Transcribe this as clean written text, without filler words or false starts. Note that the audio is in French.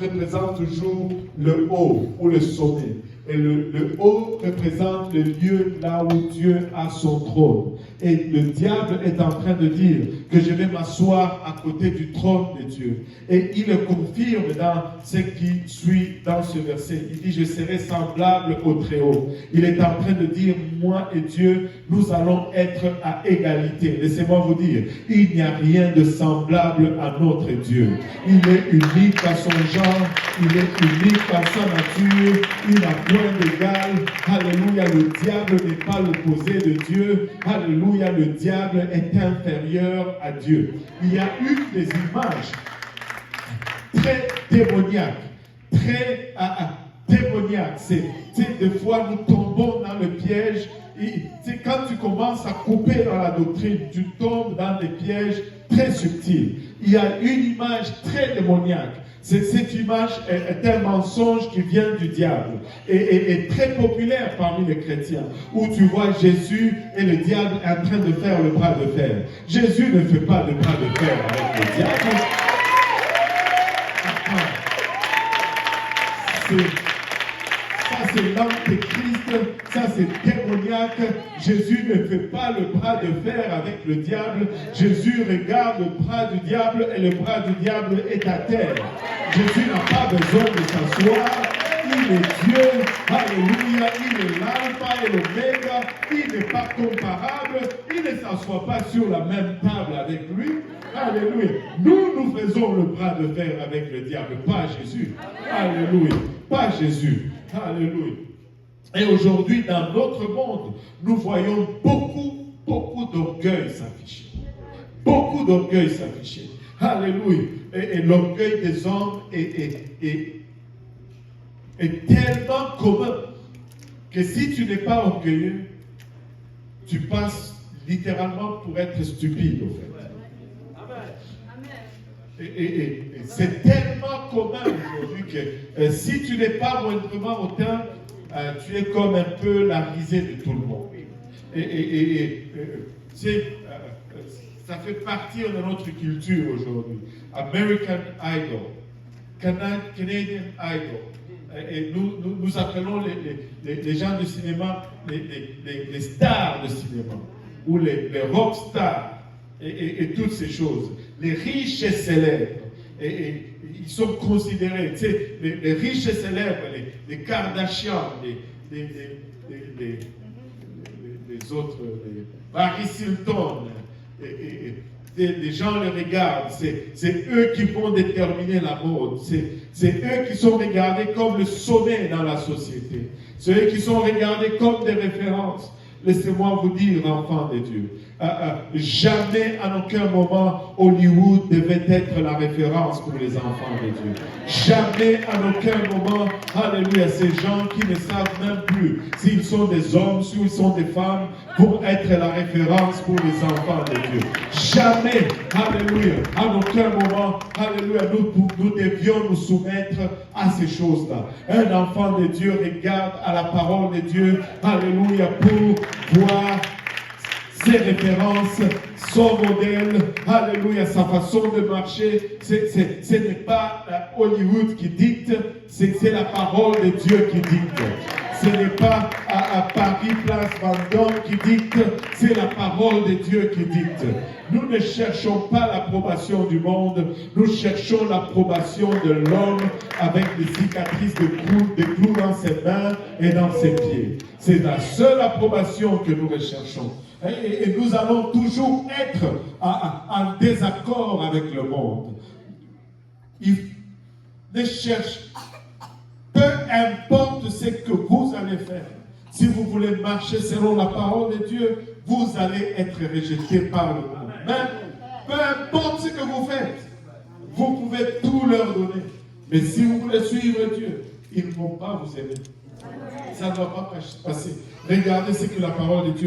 représente toujours le haut ou le sommet. Et le haut représente le lieu là où Dieu a son trône. Et le diable est en train de dire que je vais m'asseoir à côté du trône de Dieu. Et il le confirme dans ce qui suit dans ce verset. Il dit, je serai semblable au Très-Haut. Il est en train de dire, moi et Dieu, nous allons être à égalité. Laissez-moi vous dire, il n'y a rien de semblable à notre Dieu. Il est unique à son genre, il est unique à sa nature, il n'a point d'égal. Alléluia, le diable n'est pas l'opposé de Dieu. Alléluia, le diable est inférieur à Dieu. Il y a eu des images très démoniaques, très démoniaques. Des fois, nous tombons dans le piège. Quand tu commences à couper dans la doctrine, tu tombes dans des pièges très subtils. Il y a une image très démoniaque. Cette image est un mensonge qui vient du diable et très populaire parmi les chrétiens, où tu vois Jésus et le diable en train de faire le bras de fer. Jésus ne fait pas de bras de fer avec le diable. Ça c'est l'antéchrist, ça c'est démoniaque. Jésus ne fait pas le bras de fer avec le diable. Jésus regarde le bras du diable et le bras du diable est à terre. Jésus n'a pas besoin de s'asseoir. Il est Dieu. Alléluia. Il est l'alpha et l'oméga. Il n'est pas comparable. Il ne s'assoit pas sur la même table avec lui. Alléluia. Nous faisons le bras de fer avec le diable, pas Jésus. Alléluia. Pas Jésus. Alléluia. Et aujourd'hui, dans notre monde, nous voyons beaucoup d'orgueil s'afficher. Beaucoup d'orgueil s'afficher. Alléluia. Et l'orgueil des hommes est tellement commun que si tu n'es pas orgueilleux, tu passes littéralement pour être stupide, au fait. Et c'est tellement commun aujourd'hui que si tu n'es pas moindrement hautain, tu es comme un peu la risée de tout le monde. Ça fait partie de notre culture aujourd'hui. American Idol, Canadian Idol. Et nous appelons les gens du cinéma les stars de cinéma, ou les rock stars, et toutes ces choses. Les riches et célèbres. Et ils sont considérés, tu sais, les riches et célèbres, les Kardashians, les autres, les Paris Hilton, les gens les regardent, c'est eux qui vont déterminer la mode, c'est eux qui sont regardés comme le sommet dans la société, c'est eux qui sont regardés comme des références. Laissez-moi vous dire, enfants de Dieu, jamais, en aucun moment, Hollywood devait être la référence pour les enfants de Dieu. Jamais, en aucun moment, alléluia, ces gens qui ne savent même plus s'ils sont des hommes, s'ils sont des femmes, vont être la référence pour les enfants de Dieu. Jamais, alléluia, en aucun moment, alléluia, nous devions nous soumettre à ces choses-là. Un enfant de Dieu regarde à la parole de Dieu, alléluia, pour voir ses références, son modèle, alléluia, sa façon de marcher. Ce n'est pas Hollywood qui dicte, c'est la parole de Dieu qui dicte. Ce n'est pas à Paris, place Vendôme qui dicte, c'est la parole de Dieu qui dicte. Nous ne cherchons pas l'approbation du monde, nous cherchons l'approbation de l'homme avec des cicatrices de clous dans ses mains et dans ses pieds. C'est la seule approbation que nous recherchons. Et nous allons toujours être en désaccord avec le monde. Il ne cherche, peu importe ce que vous allez faire, si vous voulez marcher selon la parole de Dieu, vous allez être rejeté par le monde. Mais peu importe ce que vous faites, vous pouvez tout leur donner. Mais si vous voulez suivre Dieu, ils ne vont pas vous aimer. Ça ne va pas passer. Regardez ce que la parole de Dieu